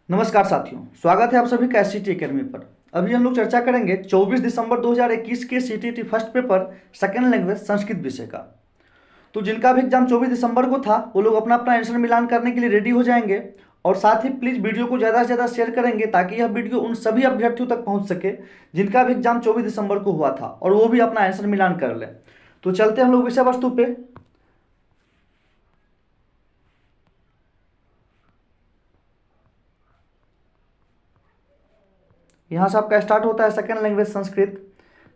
नमस्कार साथियों, स्वागत है आप सभी का एससीटी एकेडमी पर। अभी हम लोग चर्चा करेंगे 24 दिसंबर 2021 के CTT first paper second language Sanskrit विषय का। तो जिनका भी एग्जाम 24 दिसंबर को था वो लोग अपना अपना आंसर मिलान करने के लिए रेडी हो जाएंगे और साथ ही प्लीज़ वीडियो को ज़्यादा से ज़्यादा शेयर करेंगे ताकि यह वीडियो उन सभी अभ्यर्थियों तक पहुँच सके जिनका भी एग्जाम 24 दिसंबर को हुआ था और वो भी अपना आंसर मिलान कर लें। तो चलते हम लोग विषय वस्तु पे। यहाँ से आपका स्टार्ट होता है सेकेंड लैंग्वेज संस्कृत।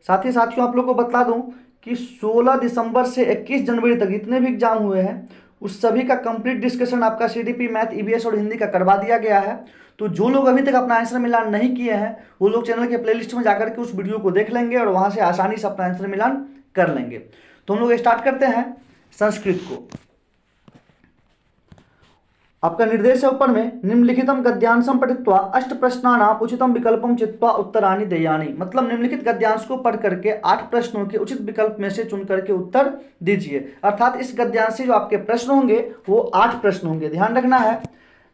साथ ही साथियों आप लोग को बता दूं कि 16 दिसंबर से 21 जनवरी तक जितने भी एग्जाम हुए हैं उस सभी का कंप्लीट डिस्कशन आपका सीडीपी, मैथ, ईवीएस और हिंदी का करवा दिया गया है। तो जो लोग अभी तक अपना आंसर मिलान नहीं किए हैं वो लोग चैनल के प्लेलिस्ट में जाकर के उस वीडियो को देख लेंगे और वहाँ से आसानी से अपना आंसर मिलान कर लेंगे। तो हम लोग स्टार्ट करते हैं संस्कृत को। आपका निर्देश है ऊपर में, निम्नलिखितम गद्यांशम पठित्वा अष्ट प्रश्नानाम उचितम विकल्पम चित्वा उत्तरानि देयानि। मतलब निम्नलिखित गद्यांश को पढ़ करके 8 प्रश्नों के उचित विकल्प में से चुन करके उत्तर दीजिए। अर्थात इस गद्यांश से जो आपके प्रश्न होंगे वो 8 प्रश्न होंगे, ध्यान रखना है।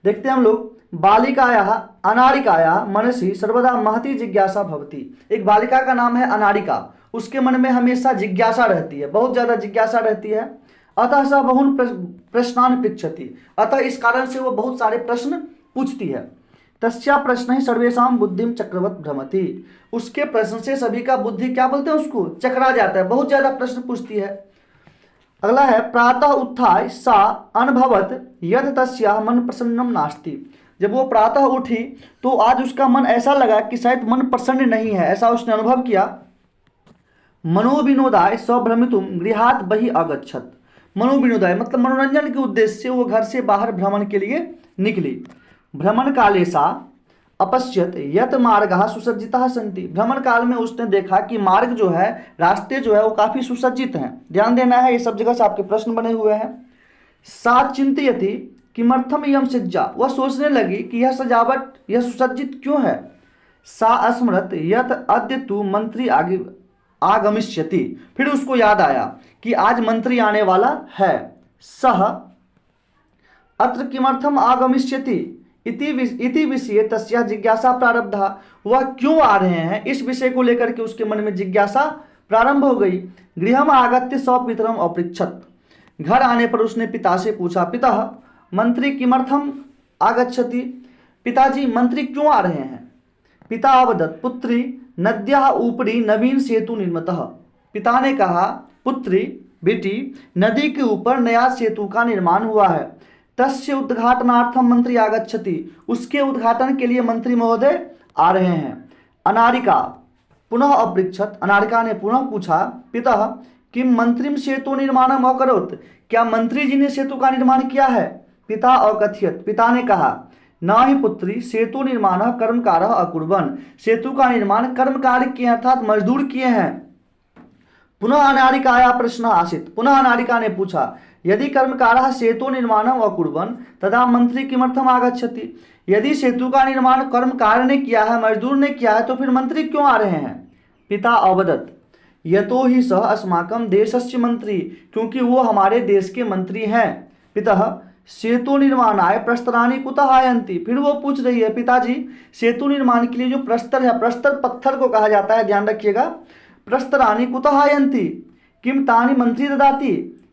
देखते हैं हम लोग। बालिकायाः अनारिकायाः मनसि सर्वदा महती जिज्ञासा भवति। एक बालिका का नाम है अनारिका, उसके मन में हमेशा जिज्ञासा रहती है, बहुत ज़्यादा जिज्ञासा रहती है। अतः स बहुन प्रश्नान पृच्छति, अतः इस कारण से वो बहुत सारे प्रश्न पूछती है। तस्या प्रश्न ही सर्वेशा बुद्धिम चक्रवत भ्रमति, उसके प्रश्न से सभी का बुद्धि क्या बोलते हैं उसको, चकरा जाता है, बहुत ज्यादा प्रश्न पूछती है। अगला है प्रातः उत्थाय सा अनुभवत यद तस्या मन प्रसन्नम नास्ति। जब वो प्रातः उठी तो आज उसका मन ऐसा लगा कि शायद मन प्रसन्न नहीं है, ऐसा उसने अनुभव किया। मनोविनोदाय सभ्रमितुम गृहात बहि अगच्छत। मनोविनोदाय मतलब मनोरंजन के उद्देश्य से वो घर से बाहर भ्रमण के लिए निकली। भ्रमण काले सा अपश्यत यत मार्गः सुसज्जिताः सन्ति। भ्रमण काल में उसने देखा कि मार्ग जो है, रास्ते जो है वो काफी सुसज्जित हैं। ध्यान देना है, ये सब जगह से आपके प्रश्न बने हुए हैं। सा चिंतयति किमर्थम इयं सज्जा, वह सोचने लगी कि यह सजावट, यह सुसज्जित क्यों है। सा स्मरत यत अद्य तु मंत्री आगमिष्यति, फिर उसको याद आया कि आज मंत्री आने वाला है। सह अत्र किमर्थम आगमिष्यति इति विषये तस्या जिज्ञासा प्रारब्धा, वह क्यों आ रहे हैं इस विषय को लेकर के उसके मन में जिज्ञासा प्रारंभ हो गई। गृहम आगत्य स्वपितरम अपृच्छत, घर आने पर उसने पिता से पूछा, पिता मंत्री किमर्थम आगच्छति, पिताजी मंत्री क्यों आ रहे हैं। पिता अवदत् पुत्री नद्या ऊपरी नवीन सेतु निर्मितः। पिता ने कहा, पुत्री बेटी नदी के ऊपर नया सेतु का निर्माण हुआ है। तस्य उद्घाटनार्थम मंत्री आगच्छति, उसके उद्घाटन के लिए मंत्री महोदय आ रहे हैं। अनारिका पुनः अपृच्छत, अनारिका ने पुनः पूछा, पिता किम मंत्रिम सेतु निर्माणम अकरोत्, क्या मंत्री जी ने सेतु का निर्माण किया है। पिता अकथयत, पिता ने कहा, न ही पुत्री सेतु निर्माण कर्मकारः अकुर्वन्, सेतु का निर्माण कर्मकार किए अर्थात मजदूर किए हैं। पुनः अनारिकाया प्रश्न आसीत्, पुनः अनारिका ने पूछा, यदि कर्मकारः सेतु निर्माणम् अकुर्वन् तदा मंत्री किमर्थम आगच्छति, यदि सेतु का निर्माण कर्मकार ने किया है, मजदूर ने किया है, तो फिर मंत्री क्यों आ रहे हैं। पिता अवदत् यतो ही सः अस्माकं देशस्य मंत्री, क्योंकि वो हमारे देश के मंत्री हैं। पिता सेतु निर्माणाय प्रस्तराणि कुतः आयन्ति, फिर वो पूछ रही है, पिताजी सेतु निर्माण के लिए जो प्रस्तर है, प्रस्तर पत्थर को कहा जाता है, ध्यान रखिएगा। प्रस्तराणि कुतः आयन्ति किम तानि मंत्री ददाति,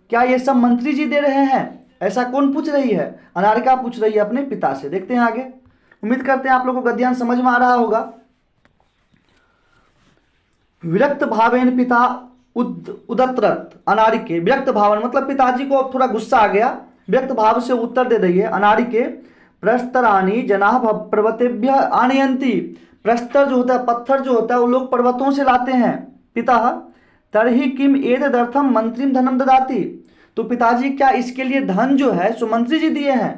क्या ये सब मंत्री जी दे रहे हैं, ऐसा कौन पूछ रही है। अनारिका पूछ रही है अपने पिता से। देखते हैं आगे। उम्मीद करते हैं आप लोगों को गद्यांश समझ में आ रहा होगा। विरक्त भावेन पिता उदत्रत अनारिके, विरक्त भावन मतलब पिताजी को अब थोड़ा गुस्सा आ गया, व्यक्त भाव से उत्तर दे रही है। अनारिके प्रस्तराणि जनाः पर्वतेभ्य आनयन्ति, प्रस्तर जो होता है, पत्थर जो होता है, वो लोग पर्वतों से लाते हैं। पिता तर्हि किम एतदर्थम मंत्रिम धनम ददाति, तो पिताजी क्या इसके लिए धन जो है सो मंत्री जी दिए हैं।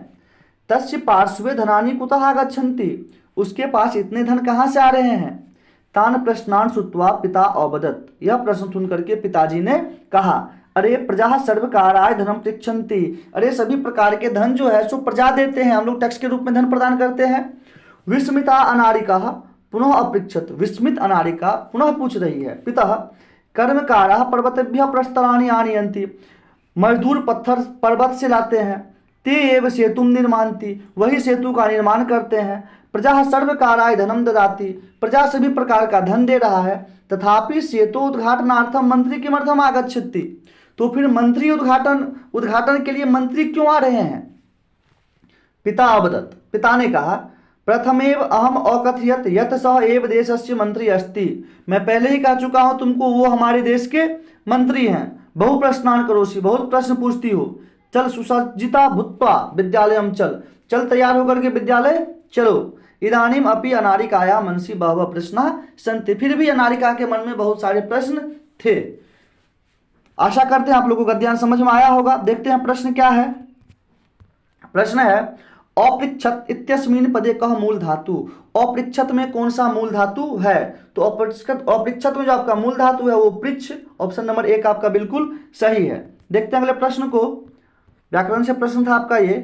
तस्य पार्श्वे धनानि कुतः आगच्छन्ति, उसके पास इतने धन कहाँ से आ रहे हैं। तान प्रश्नान श्रुत्वा पिता अवदत्, यह प्रश्न सुन करके पिताजी ने कहा, अरे प्रजा सर्वकाराय धनम पृच्छन्ति, अरे सभी प्रकार के धन जो है सो प्रजा देते हैं, हम लोग टैक्स के रूप में धन प्रदान करते हैं। विस्मिता अनारिका पुनः अपृच्छत, विस्मित अनारिका पुनः पूछ रही है, पिता कर्मकाराः पर्वतेभ्यः प्रस्तराणि आनयन्ति, मजदूर पत्थर पर्वत से लाते हैं। ते एव सेतुम निर्मान्ति, वही सेतु का निर्माण करते हैं। प्रजा सर्वकाराय धनम ददाति, प्रजा सभी प्रकार का धन दे रहा है। तथापि सेतु उद्घाटनार्थम मंत्री किमर्थम आगच्छति, तो फिर मंत्री उद्घाटन के लिए मंत्री क्यों आ रहे हैं। पिता अवदत्, पिता ने कहा, प्रथमेव अहम अकथयत यत सह एव देशस्य मंत्री अस्ति, मैं पहले ही कह चुका हूं तुमको वो हमारे देश के मंत्री हैं। बहु प्रश्नान करोषि, बहुत प्रश्न पूछती हो। चल सुसज्जिता भूत्वा विद्यालयम चल, चल तैयार होकर के विद्यालय चलो। इदानीम अपि अनारिकाया मनसि बहवः प्रश्नाः सन्ति, फिर भी अनारिका के मन में बहुत सारे प्रश्न थे। आशा करते हैं आप लोगों को गद्यांश समझ में आया होगा। देखते हैं प्रश्न क्या है। प्रश्न है अपृच्छत इत्यस्मिन् पदे कः मूल धातु, अपृच्छत में कौन सा मूल धातु है। तो अपृच्छत में जो आपका मूल धातु है वो पृच्छ, ऑप्शन नंबर 1 आपका बिल्कुल सही है। देखते हैं अगले प्रश्न को। व्याकरण से प्रश्न था आपका ये,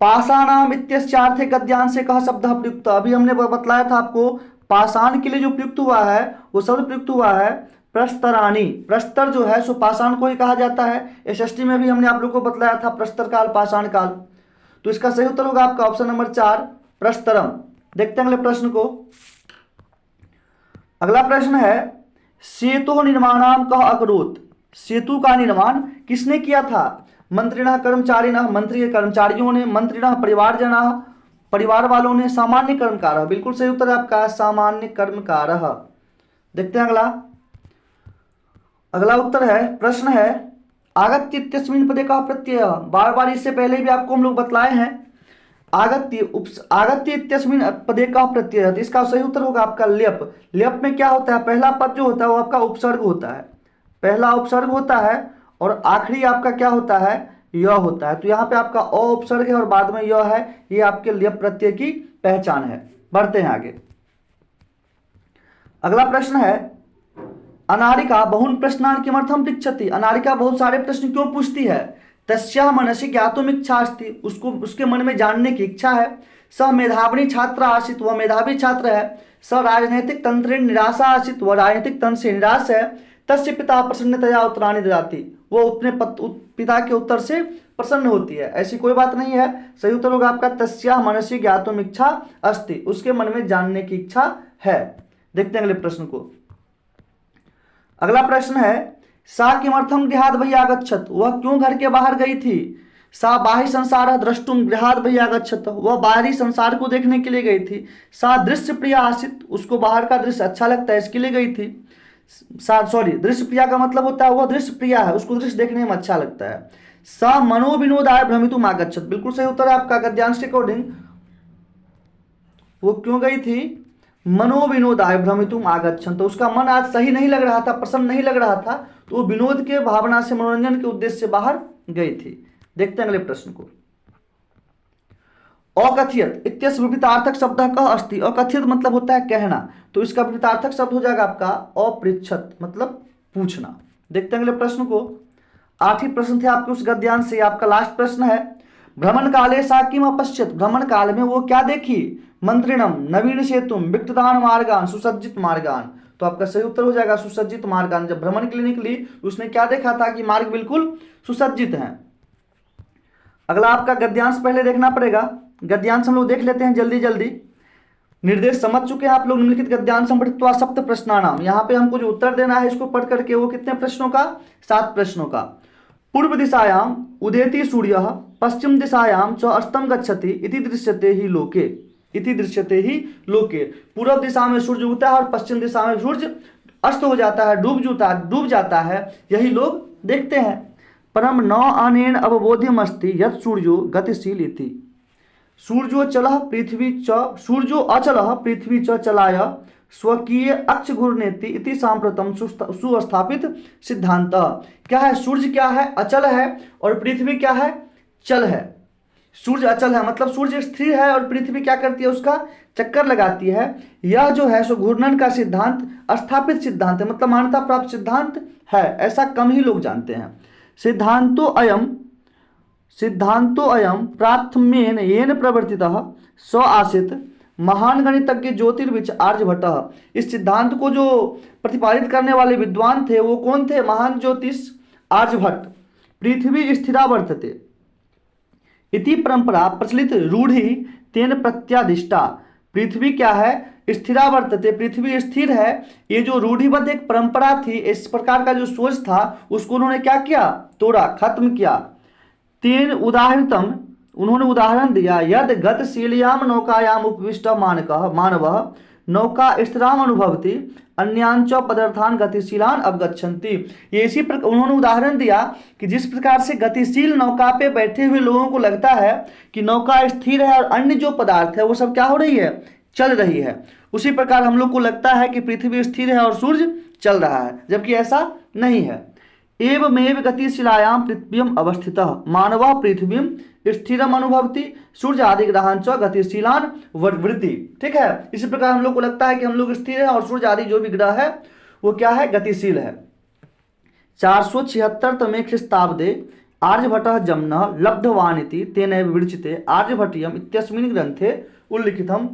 पाषाणाम इत्यस्यार्थे गद्यांश से कह शब्द प्रयुक्त। अभी हमने बतलाया था आपको पाषाण के लिए जो प्रयुक्त हुआ है वो शब्द प्रयुक्त हुआ है प्रस्तराणी। प्रस्तर जो है सो पाषाण को ही कहा जाता है। एसएसटी में भी हमने आप लोगों को बतलाया था प्रस्तर काल पाषाण काल। तो इसका सही उत्तर होगा आपका ऑप्शन नंबर 4 प्रस्तरम। देखते हैं अगले प्रश्न को। अगला प्रश्न है सेतु निर्माणाम कः अकरोत्, सेतु का निर्माण किसने किया था। मंत्रिणः कर्मचारिणः, मंत्री के कर्मचारियों ने, मंत्रिणः परिवारजनः, परिवार वालों ने, सामान्य कर्मकारः, बिल्कुल सही उत्तर आपका सामान्य कर्मकारः। देखते हैं अगला उत्तर है, प्रश्न है आगत्य इत्यस्मिन् पदे कः प्रत्यय। बार बार इससे पहले भी आपको हम लोग बतलाए हैं आगत्य इत्यस्मिन् पदे कः प्रत्यय, तो इसका सही उत्तर होगा आपका ल्यप। ल्यप में क्या होता है, पहला पद जो होता है वो आपका उपसर्ग होता है, पहला उपसर्ग होता है और आखिरी आपका क्या होता है, य होता है। तो यहाँ पे आपका अ उपसर्ग है और बाद में य है, ये आपके ल्यप प्रत्यय की पहचान है। बढ़ते हैं आगे। अगला प्रश्न है अनारिका बहुन प्रश्नान किमर्थम पृच्छति, अनारिका बहुत सारे प्रश्न क्यों पूछती है। तस्याः मनसि ज्ञातुम इच्छा अस्ति, उसको उसके मन में जानने की इच्छा है। स मेधाविनी छात्र आसीत्, वह मेधावी छात्र है। स राजनैतिक तंत्र निराशा आसीत्, वह राजनीतिक तंत्र से निराश है। तस्य पिता प्रसन्नतया उत्तराणि ददाति, वो अपने पिता के उत्तर से प्रसन्न होती है। ऐसी कोई बात नहीं है, सही उत्तर होगा आपका तस्याः मनसि ज्ञातुम इच्छा अस्ति, उसके मन में जानने की इच्छा है। देखते हैं अगले प्रश्न को। अगला प्रश्न है सा किमर्थम गृहात् बहिः आगच्छत्, वह क्यों घर के बाहर गई थी। सा बाह्य संसारः द्रष्टुम गृहात् बहिः आगच्छत्, वह बाहरी संसार को देखने के लिए गई थी। सा दृश्य प्रिया आसीत्, उसको बाहर का दृश्य अच्छा लगता है इसके लिए गई थी। दृश्य प्रिया का मतलब होता है वह दृश्य प्रिया है, उसको दृश्य देखने में अच्छा लगता है। सा मनोविनोदाय भ्रमितुम आगच्छत्, बिल्कुल सही उत्तर है आपका गद्यांश के अकॉर्डिंग। वो क्यों गई थी, मनोविनोदाय भ्रमितुम आगच्छन्, तो उसका मन आज सही नहीं लग रहा था, प्रसन्न नहीं लग रहा था, तो वो विनोद के भावना से, मनोरंजन के उद्देश्य से बाहर गई थी। देखते हैं अगले प्रश्न को। अकथयत इत्यस्य विपरीतार्थक शब्द कः अस्ति, अकथयत मतलब होता है कहना, तो इसका विपरीतार्थक शब्द हो जाएगा आपका अपृच्छत, मतलब पूछना। देखते हैं अगले प्रश्न को। 8 प्रश्न थे आपके उस गद्यांश से, आपका लास्ट प्रश्न है भ्रमण काले सा किम अपश्यत, भ्रमण काल में वो क्या देखी। मंत्रिणम नवीन सेतुम विक्तदान मार्गान सुसज्जित मार्गान, तो आपका सही उत्तर हो जाएगा सुसज्जित मार्गान। जब भ्रमण के लिए निकली उसने क्या देखा था कि मार्ग बिल्कुल सुसज्जित हैं। अगला आपका गद्यांश पहले देखना पड़ेगा, गद्यांश हम लोग देख लेते हैं जल्दी जल्दी। निर्देश समझ चुके हैं आप लोग। निम्नलिखित गद्यांश पठित्वा सप्त प्रश्नानाम, यहाँ पे हमको जो उत्तर देना है इसको पढ़ करके वो कितने प्रश्नों का, 7 प्रश्नों का। पूर्व दिशायाम उदेति सूर्यः, पश्चिम दिशायाम च अस्तम गच्छति, इति दृश्यते ही लोके, इति दृश्यते ही लोके। पूर्व दिशा में सूर्य उगता है और पश्चिम दिशा में सूर्य अस्त हो जाता है, डूब जाता है, यही लोग देखते हैं। परम न अनेन अवबोध्यम अस्ति यत् सूर्यो गतिशील इति, सूर्यो चलः पृथ्वी च, सूर्यो अचलः पृथ्वी च चलाय स्वकीय अक्ष घूर्णेति इति सांप्रतम सुस्थापित सिद्धांत। क्या है, सूर्य क्या है, अचल है, और पृथ्वी क्या है, चल है। सूर्य अचल है मतलब सूर्य स्थिर है और पृथ्वी क्या करती है, उसका चक्कर लगाती है। यह जो है सो घूर्णन का सिद्धांत स्थापित सिद्धांत है, मतलब मान्यता प्राप्त सिद्धांत है, ऐसा कम ही लोग जानते हैं। सिद्धांतो अयम प्राथम्येन येन प्रवर्तितः स आसीत् महान गणितज्ञ ज्योतिर्विच आर्यभट्ट। इस सिद्धांत को जो प्रतिपादित करने वाले विद्वान थे वो कौन थे, महान ज्योतिष आर्यभट्ट। पृथ्वी स्थिरा वर्तते इति परंपरा प्रचलित रूढ़ी तेन प्रत्यादिष्टा, पृथ्वी क्या है, स्थिरा वर्तते, पृथ्वी स्थिर है। ये जो रूढ़िबद्ध एक परंपरा थी, इस प्रकार का जो सोच था उसको उन्होंने क्या किया, तोड़ा, खत्म किया। तीन उदाहरणतम, उन्होंने उदाहरण दिया, यद गतिशीलयाम नौकायाम उपविष्ट मानव नौका स्थिराम अनुभवति अन्यांच पदार्थान गतिशीलान अवगच्छन्ति। ये इसी प्रकार उन्होंने उदाहरण दिया कि जिस प्रकार से गतिशील नौका पे बैठे हुए लोगों को लगता है कि नौका स्थिर है और अन्य जो पदार्थ है वो सब क्या हो रही है, चल रही है, उसी प्रकार हम लोग को लगता है कि पृथ्वी स्थिर है और सूर्य चल रहा है, जबकि ऐसा नहीं है। एवमेव गतिशीलायाम पृथ्व्यम अवस्थितः मानवः पृथ्वीम स्थिरम अनुभवति सूर्य आदि ग्रहांच गतिशीलान वृत्ति। ठीक है, इसी प्रकार हम लोग को लगता है कि हम लोग स्थिर है और सूर्य आदि जो भी ग्रह है वो क्या है, गतिशील है। 476तमे ख्रीस्ताब्दे आर्यभट्टः जम्नः लब्धवानिति तेनैव विरचिते आर्यभट्टीयम इत्यस्मिन् ग्रंथे उल्लिखितम।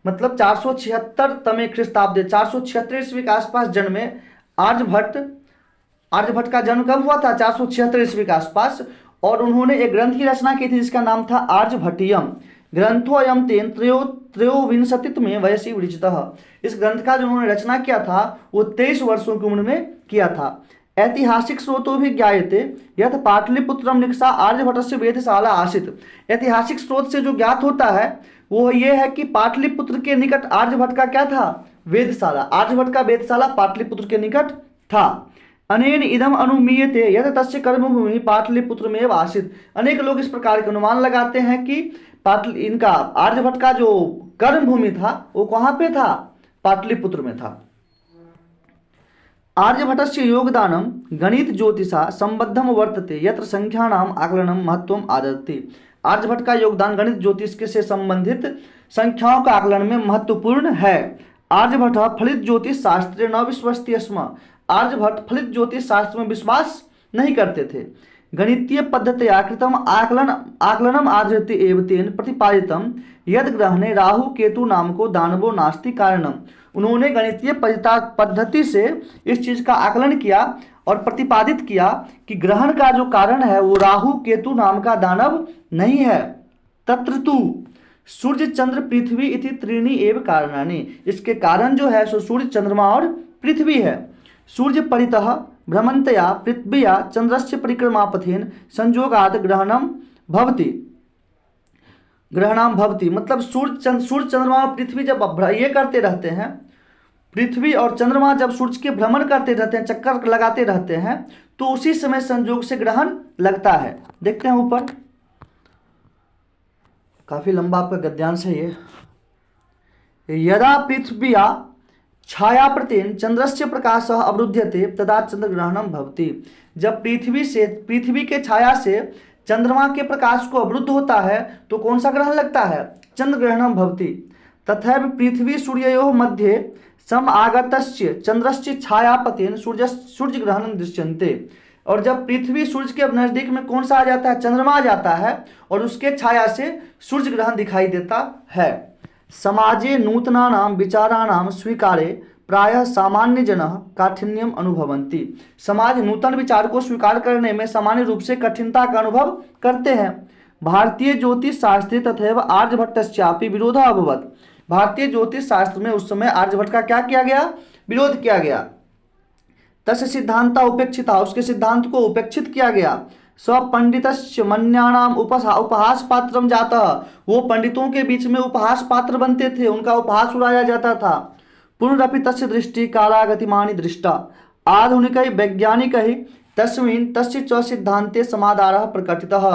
मतलब 476तमे ख्रीस्ताब्दे, 476 ईस्वी के आसपास जन्मे आर्यभट्ट का जन्म कब हुआ था, 476 ईस्वी के आसपास, और उन्होंने एक ग्रंथ की रचना की थी जिसका नाम था आर्यभट्टीयम। ग्रंथोऽयं तेन त्रयोविंशतितमे वयसि विरचितः। इस ग्रंथ का जो उन्होंने रचना किया था वो 23 वर्षों की उम्र में किया था। ऐतिहासिक स्रोतों भी ज्ञायते यथ पाटलिपुत्रम निकषा आर्यभट्टस्य वेधशाला आसीत। ऐतिहासिक स्रोत से जो ज्ञात होता है वो ये है कि पाटलिपुत्र के निकट आर्यभट्ट का क्या था, वेधशाला। आर्यभट्ट का वेधशाला पाटलिपुत्र के निकट था। अनेन इदम अनुमीयते यथ तस्य कर्मभूमि पाटलिपुत्रमेव आसीत। अनेक लोग इस प्रकार के अनुमान लगाते हैं कि इनका आर्यभट्ट का जो कर्मभूमि था वो कहाँ पे था, पाटलिपुत्र में था। आर्यभट्टस्य योगदानम गणित ज्योतिषा संबद्धम वर्तते यत्र संख्यानाम आकलनम महत्वम आदरति। आर्यभट्ट का योगदान गणित ज्योतिष से संबंधित संख्याओं का आकलन में महत्वपूर्ण है। आर्यभट्ट फलित ज्योतिष शास्त्रे न विश्वस्ति स्म। आर्यभट्ट फलित ज्योतिष शास्त्र में विश्वास नहीं करते थे। गणितीय पद्धत्या कृतम आकलनम आदरति एव तेन प्रतिपादितम यद ग्रहणे राहु केतु नाम को दानवो नास्ति कारणम। उन्होंने गणितीय पद्धति से इस चीज का आकलन किया और प्रतिपादित किया कि ग्रहण का जो कारण है वो राहु केतु नाम का दानव नहीं है। तत्र तु सूर्य चंद्र पृथ्वी इति त्रीणि एव कारणानि। इसके कारण जो है सो सूर्य चंद्रमा और पृथ्वी है। सूर्य परितः भ्रमन्तया पृथ्व्या चंद्रस्य परिक्रमापथेन संयोगाद ग्रहणम भवति। मतलब सूर्य चंद्रमा और पृथ्वी जब ये करते रहते हैं, पृथ्वी और चंद्रमा जब सूर्य के भ्रमण करते रहते हैं, चक्कर लगाते रहते हैं, तो उसी समय संयोग से ग्रहण लगता है। देखते हैं ऊपर, काफी लंबा आपका गद्यांश है ये। यदा पृथ्व्या छाया प्रतेन चंद्रस्य प्रकाशः अवरुध्यते तदा चंद्रग्रहणम भवति। जब पृथ्वी के छाया से चंद्रमा के प्रकाश को अवरुद्ध होता है तो कौन सा ग्रहण लगता है, चंद्रग्रहणम भवति। तथैव पृथ्वी सूर्ययोः मध्ये समागतस्य चंद्रस्य छायापतेन सूर्य ग्रहणम दृश्यन्ते। और जब पृथ्वी सूर्य के नजदीक में कौन सा आ जाता है, चंद्रमा आ जाता है और उसके छाया से सूर्य ग्रहण दिखाई देता है। समाजे नूतनानां विचाराणां स्वीकारे प्रायः सामान्य जनः काठिन्यम अनुभवन्ति। समाज नूतन विचार को स्वीकार करने में सामान्य रूप से कठिनता का अनुभव करते हैं। भारतीय ज्योतिष शास्त्रे तथैव आर्यभट्टस्यापि विरोधः अभवत्। भारतीय ज्योतिष शास्त्र में उस समय आर्यभट्ट का क्या किया गया, विरोध किया गया। तस्य सिद्धांता उपेक्षिता, उसके सिद्धांत को उपेक्षित किया गया। स्वपंडितस्य मन्याणाम उपहास पात्रम जाता, वो पंडितों के बीच में उपहास पात्र बनते थे, उनका उपहास उड़ाया जाता था। पुनरपि तस्य दृष्टि कालागतिमानि दृष्टा आधुनिकै वैज्ञानिकै तस्मिन् तस्य च सिद्धांते समादारः प्रकटितः।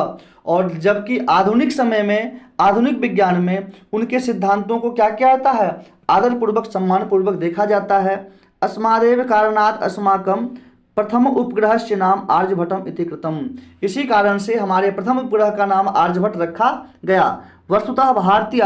और जबकि आधुनिक समय में, आधुनिक विज्ञान में उनके सिद्धांतों को क्या किया जाता है, आदरपूर्वक सम्मानपूर्वक देखा जाता है। अस्मादेव कारणात् अस्माकं प्रथम उपग्रह से नाम आर्यभट्टम इति कृतम। इसी कारण से हमारे प्रथम उपग्रह का नाम आर्यभट्ट रखा गया। वस्तुतः भारतीय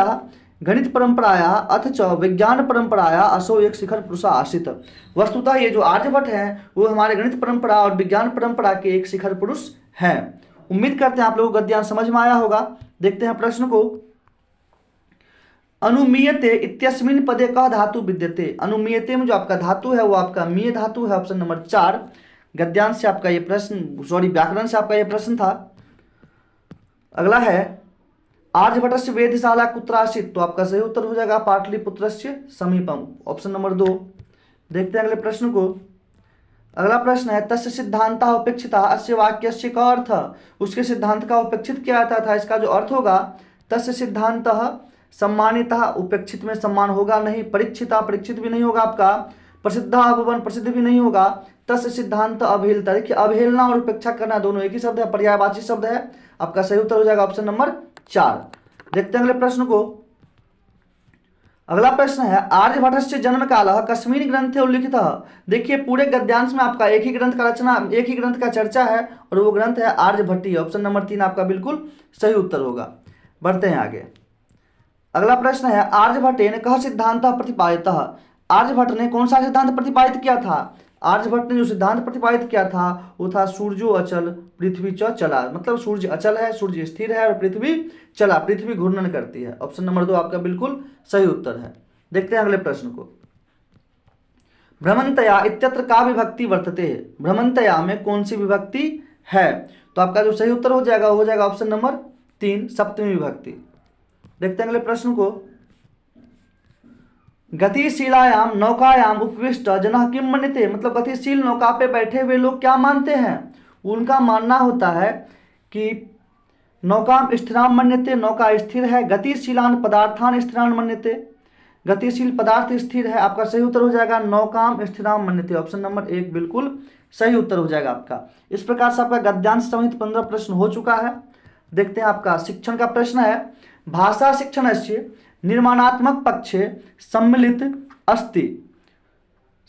गणित परंपराया अथ च विज्ञान परंपराया असो एक शिखर पुरुष आसित। वस्तुतः ये जो आर्यभट्ट हैं वो हमारे गणित परंपरा और विज्ञान परंपरा के एक शिखर पुरुष हैं। उम्मीद करते हैं आप लोगों को गद्यांश समझ में आया होगा। देखते हैं प्रश्न को। अनुमीयते इत्यस्मिन् पदे कः धातु विद्यते। अनुमीयते में जो आपका धातु है वो आपका मीय धातु है, ऑप्शन नंबर 4। गद्यांश से आपका ये प्रश्न, व्याकरण से आपका ये प्रश्न था। अगला है आर्यभट्टस्य वेधशाला कुत्र आसीत्, तो आपका सही उत्तर हो जाएगा पाटलिपुत्रस्य समीपम, ऑप्शन नंबर 2। देखते हैं अगले प्रश्न को। अगला प्रश्न है तस्य सिद्धांतः उपेक्षितः अस्य वाक्यस्य का अर्थ, उसके सिद्धांत का उपेक्षित किया जाता था, इसका जो अर्थ होगा तस्य सिद्धांतः सम्मानितः, उपेक्षित में सम्मान होगा नहीं, परीक्षिता परीक्षित भी नहीं होगा आपका, प्रसिद्ध अभवन प्रसिद्ध भी नहीं होगा, तस्य सिद्धांत अवहेलता। देखिए अवहेलना और उपेक्षा करना दोनों एक ही शब्द है, पर्यायवाची शब्द है, आपका सही उत्तर हो जाएगा ऑप्शन नंबर 4। देखते हैं अगले प्रश्न को। अगला प्रश्न है आर्यभट्टस्य जन्म काल कस्मिन् ग्रंथे उल्लिखितः। देखिए पूरे गद्यांश में आपका एक ही ग्रंथ का रचना, एक ही ग्रंथ का चर्चा है और वो ग्रंथ है आर्यभट्टीय, ऑप्शन नंबर 3 आपका बिल्कुल सही उत्तर होगा। बढ़ते हैं आगे। अगला प्रश्न है आर्यभट्टेन कः सिद्धांतः प्रतिपादितः। आर्यभट्ट ने कौन सा सिद्धांत प्रतिपादित किया था। आर्यभट्ट ने जो सिद्धांत प्रतिपादित किया था वो था सूर्यो अचल पृथ्वी च चला, मतलब सूर्य अचल है, सूर्य स्थिर है और पृथ्वी चला, पृथ्वी घूर्णन करती है, ऑप्शन नंबर 2 आपका बिल्कुल सही उत्तर है। देखते हैं अगले प्रश्न को। भ्रमंतया इत्यत्र का विभक्ति वर्तते है। भ्रमंतया में कौन सी विभक्ति है, तो आपका जो सही उत्तर हो जाएगा ऑप्शन नंबर 3 सप्तमी विभक्ति। देखते हैं अगले प्रश्न को। गतिशीलायाम नौकायाम उपविष्ट जनः किम मन्यते, मतलब गतिशील नौका पे बैठे हुए लोग क्या मानते हैं। उनका मानना होता है कि नौकाम स्थिराम मन्यते, नौका स्थिर है, गतिशीलान पदार्थान स्थिरान मन्यते, गतिशील पदार्थ स्थिर है, आपका सही उत्तर हो जाएगा नौकाम स्थिराम मन्यते, ऑप्शन नंबर 1 बिल्कुल सही उत्तर हो जाएगा आपका। इस प्रकार से आपका गद्यांश समेत 15 प्रश्न हो चुका है। देखते हैं आपका शिक्षण का प्रश्न है भाषा शिक्षणस्य निर्माणात्मक पक्षे सम्मिलित अस्ति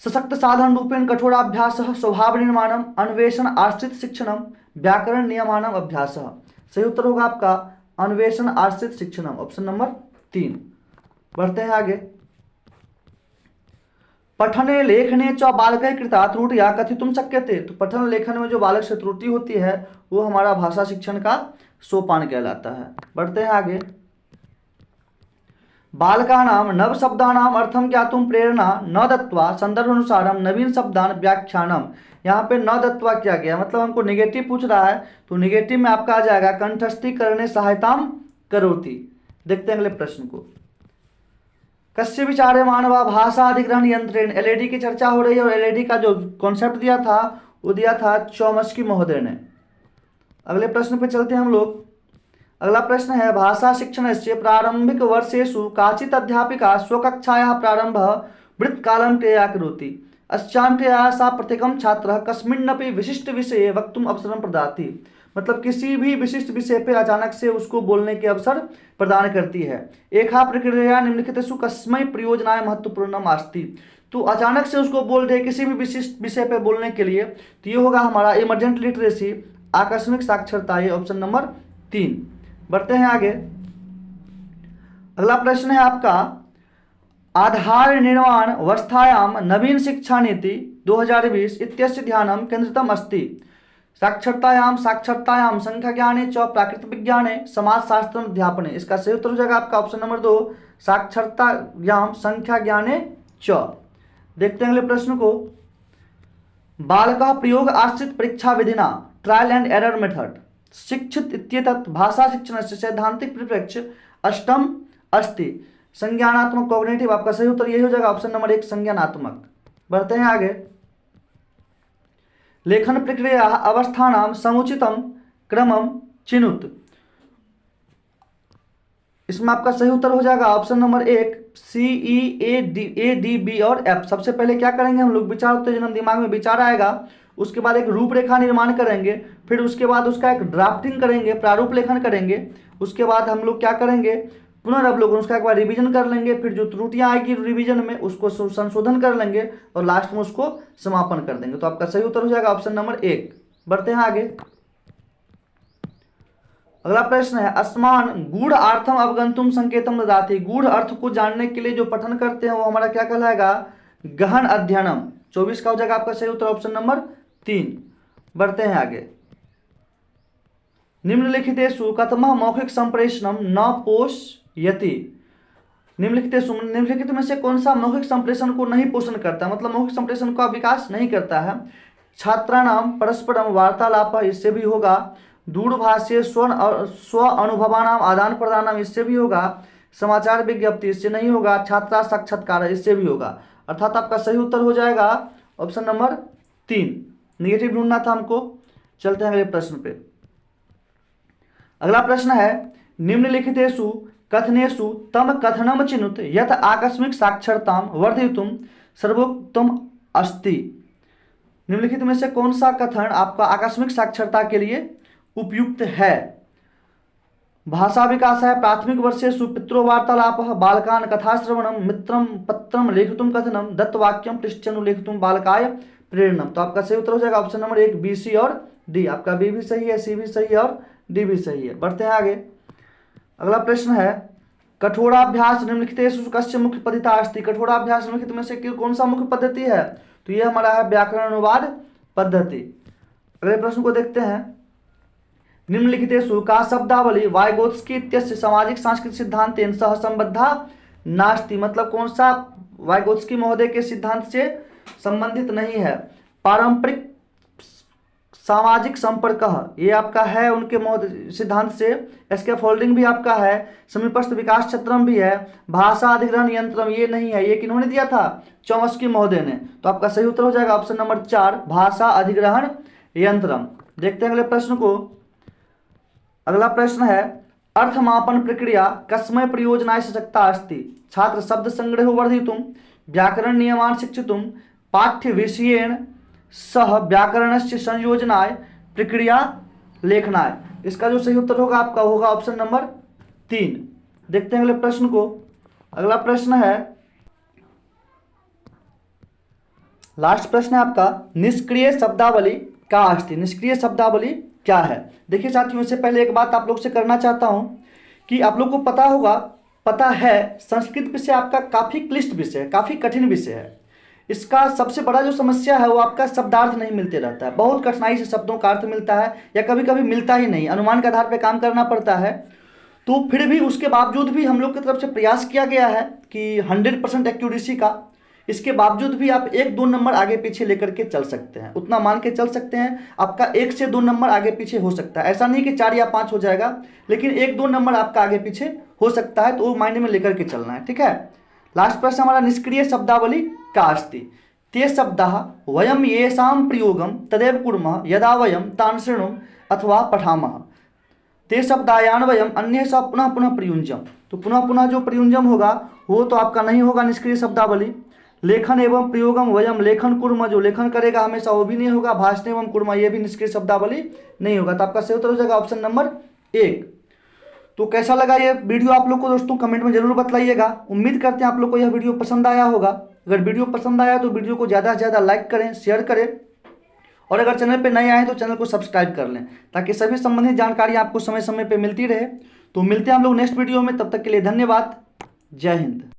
सशक्त साधन रूपेण कठोराभ्यासः स्वभाव निर्माणम अन्वेषण आश्रित शिक्षणम व्याकरण नियमानम अभ्यासः। सही उत्तर होगा आपका अन्वेषण आश्रित शिक्षणम, ऑप्शन नंबर 3। बढ़ते हैं आगे। पठने लेखने च बालकैः कृता त्रुटिया कथितुं शक्यते। तो पठन लेखन में जो बालक से त्रुटि होती है वो हमारा भाषा शिक्षण का सोपान कहलाता है। बढ़ते हैं आगे। बालकानां नव शब्दानां अर्थम ज्ञातुं प्रेरणा न दत्वा संदर्भानुसारम नवीन शब्दान व्याख्यानम। यहाँ पे न दत्वा किया गया, मतलब हमको निगेटिव पूछ रहा है तो निगेटिव में आपका आ जाएगा कंठस्थीकरणे सहायताम करोति। देखते हैं अगले प्रश्न को। कस्य विचारे मानवा भाषा अधिग्रहण यंत्रेण। एलईडी की चर्चा हो रही है और एलईडी का जो कॉन्सेप्ट दिया था वो दिया था चौमस्की महोदय ने। अगले प्रश्न पे चलते हैं हम लोग। अगला प्रश्न है भाषा शिक्षणस्य प्रारंभिक वर्षेषु काचित् अध्यापिका स्वकक्षायाः प्रारंभः वृत्तकालं क्रिया करोति अस्यां क्रियायाः सा प्रत्येकं छात्रः कस्मिन्नपि विशिष्ट विषये वक्तुम् अवसरं प्रददाति। मतलब किसी भी विशिष्ट विषय पे अचानक से उसको बोलने के अवसर प्रदान करती है। एका प्रक्रिया निम्नलिखितेषु कस्मै प्रयोजनाय महत्वपूर्णम् अस्ति। तो अचानक से उसको बोल दे किसी भी विशिष्ट विषय पे बोलने के लिए, तो ये होगा हमारा इमरजेंट लिटरेसी, आकस्मिक साक्षरता, ये ऑप्शन नंबर 3। बढ़ते हैं आगे। अगला प्रश्न है आपका आधार निर्माण अवस्थायाम नवीन शिक्षा नीति 2020 इत्यस्य ध्यानं केंद्रितम् अस्ति साक्षरतायाम संख्या ज्ञाने च प्राकृतिक विज्ञाने समाजशास्त्र अध्यापने। इसका सही उत्तर हो जाएगा आपका ऑप्शन नंबर 2 साक्षरतायाम संख्या ज्ञाने च। देखते हैं अगले प्रश्न को। बालकः प्रयोग आश्रित परीक्षा विधिना ट्रायल एंड एरर मेथड शिक्षित इत्येतत् भाषा शिक्षणस्य सैद्धांतिक परिप्रेक्ष्य अष्टम अस्ति संज्ञानात्मक कॉग्निटिव। आपका सही उत्तर यही हो जाएगा ऑप्शन नंबर 1 संज्ञानात्मक। बढ़ते हैं आगे। लेखन प्रक्रिया अवस्थानां समुचितम क्रमम चिनुत। इसमें आपका सही उत्तर हो जाएगा ऑप्शन नंबर 1 CEAD B और F। सबसे पहले क्या करेंगे हम लोग, विचार उत्तेजन, दिमाग में विचार आएगा, उसके बाद एक रूपरेखा निर्माण करेंगे, फिर उसके बाद उसका एक ड्राफ्टिंग करेंगे, प्रारूप लेखन करेंगे, उसके बाद हम लोग क्या करेंगे पुनर्अवलोकन, उसका एक बार रिवीजन कर लेंगे, फिर जो त्रुटियां आएगी रिवीजन में उसको संशोधन कर लेंगे और लास्ट में उसको समापन कर देंगे। तो आपका सही उत्तर हो जाएगा ऑप्शन नंबर 1। बढ़ते हैं आगे। अगला प्रश्न है अस्मान गूढ़ अर्थम अवगंतुम संकेतम ददाति। गूढ़ अर्थ को जानने के लिए जो पठन करते हैं वो हमारा क्या कहलाएगा गहन अध्ययनम। 24 का हो जाएगा आपका सही उत्तर ऑप्शन नंबर 3। बढ़ते हैं आगे। निम्नलिखितेषु कथमः मौखिक संप्रेषणम न पोषयति। निम्नलिखित में से कौन सा मौखिक संप्रेषण को नहीं पोषण करता, मतलब मौखिक संप्रेषण का विकास नहीं करता है। छात्राणाम परस्परम वार्तालाप, इससे भी होगा। दूरभाषीय स्व अनुभवानाम आदान प्रदानम, इससे भी होगा। समाचार विज्ञप्ति, इससे नहीं होगा। छात्रा साक्षात्कार, इससे भी होगा। अर्थात आपका सही उत्तर हो जाएगा ऑप्शन नंबर 3। निगेटिव ढूंढना था हमको। चलते हैं अगले प्रश्न पे। अगला प्रश्न है निम्नलिखितेषु कथनेषु तम कथनम चिनुत यथ आकस्मिक साक्षरताम वर्धयितुम सर्वोत्तम अस्ति। निम्नलिखित में से कौन सा कथन आपका आकस्मिक साक्षरता के लिए उपयुक्त है? भाषा विकास है, प्राथमिक वर्षेषु पितृवार्तालाप, बालकान कथाश्रवणम, मित्रम पत्रम लेखितुम कथनम, दत्तवाक्यम पृष्ठनु लेखितुम बालकाय प्रेरणम। तो आपका सही उत्तर हो जाएगा ऑप्शन नंबर 1 बी, सी और डी। आपका बी भी सही है, सी भी सही है और डी भी सही है। बढ़ते हैं आगे। अगला प्रश्न है कठोराभ्यास निम्नलिखितेषु कस्य मुख्य पद्धति अस्ति। कठोराभ्यास निम्नलिखित में से कौन सा मुख्य पद्धति है? तो ये हमारा है व्याकरण अनुवाद पद्धति। अगले प्रश्न को देखते हैं। निम्नलिखितेषु का शब्दावली वाइगोत्स्की इत्यस्य सामाजिक सांस्कृतिक सिद्धांतेन सह संबद्धा नास्ति। मतलब कौन सा वाइगोत्स्की महोदय के सिद्धांत से संबंधित नहीं है? पारंपरिक सामाजिक संपर्क, ये आपका है उनके सिद्धांत से। स्कैफोल्डिंग भी आपका है। समीपस्थ विकास क्षेत्रम भी है। भाषा अधिग्रहण यंत्रम ये नहीं है, ये किन्होंने दिया था? चॉम्स्की महोदय ने। तो आपका सही उत्तर हो जाएगा ऑप्शन नंबर 4 भाषा अधिग्रहण यंत्रम। देखते हैं अगले प्रश्न को। अगला प्रश्न है अर्थमापन प्रक्रिया कस्मै प्रयोजनाय सशक्ता अस्ति। छात्र शब्द संग्रह वर्धितुम, व्याकरण नियमान् शिक्षितुम, पाठ्य विषयेण सह व्याकरणस्य संयोजनाय, प्रक्रिया लेखनाय। इसका जो सही उत्तर होगा आपका होगा ऑप्शन नंबर 3। देखते हैं अगले प्रश्न को। अगला प्रश्न है लास्ट प्रश्न है आपका निष्क्रिय शब्दावली का अस्ति। निष्क्रिय शब्दावली क्या है? देखिए साथियों, इससे पहले एक बात आप लोग से करना चाहता हूं कि आप लोग को पता है संस्कृत विषय आपका काफ़ी क्लिष्ट विषय है, काफ़ी कठिन विषय है। इसका सबसे बड़ा जो समस्या है वो आपका शब्दार्थ नहीं मिलते रहता है। बहुत कठिनाई से शब्दों का अर्थ मिलता है या कभी कभी मिलता ही नहीं, अनुमान के आधार पर काम करना पड़ता है। तो फिर भी उसके बावजूद भी हम लोग की तरफ से प्रयास किया गया है कि 100% एक्यूरेसी का। इसके बावजूद भी आप 1-2 नंबर आगे पीछे लेकर के चल सकते हैं, उतना मान के चल सकते हैं। आपका 1 से 2 नंबर आगे पीछे हो सकता है। ऐसा नहीं कि 4 या 5 हो जाएगा, लेकिन 1-2 नंबर आपका आगे पीछे हो सकता है। तो वो मायने में लेकर के चलना है, ठीक है। लास्ट प्रश्न हमारा निष्क्रिय शब्दावली का अस्ति। ते शब्दाः वयम येषां प्रयोगम तदेव कुर्मः यदा वयम तान् शृणुम अथवा पठामः। ते शब्दायान वयम अन्य सा पुनः पुनः प्रयुंजम। तो पुनः पुनः जो प्रयुंजम होगा वो तो आपका नहीं होगा निष्क्रिय शब्दावली। लेखन एवं प्रयोगम वयम लेखन कुर्म, जो लेखन करेगा हमेशा वो भी नहीं होगा। भाषण एवं कुर्म ये भी निष्क्रिय शब्दावली नहीं होगा। तो आपका सही उत्तर हो जाएगा ऑप्शन नंबर 1। तो कैसा लगा ये वीडियो आप लोग को दोस्तों कमेंट में जरूर बताइएगा। उम्मीद करते हैं आप लोग को यह वीडियो पसंद आया होगा। अगर वीडियो पसंद आया तो वीडियो को ज़्यादा से ज़्यादा लाइक करें, शेयर करें और अगर चैनल पर नए आए तो चैनल को सब्सक्राइब कर लें ताकि सभी संबंधित जानकारी आपको समय समय पर मिलती रहे। तो मिलते हैं हम लोग नेक्स्ट वीडियो में, तब तक के लिए धन्यवाद। जय हिंद।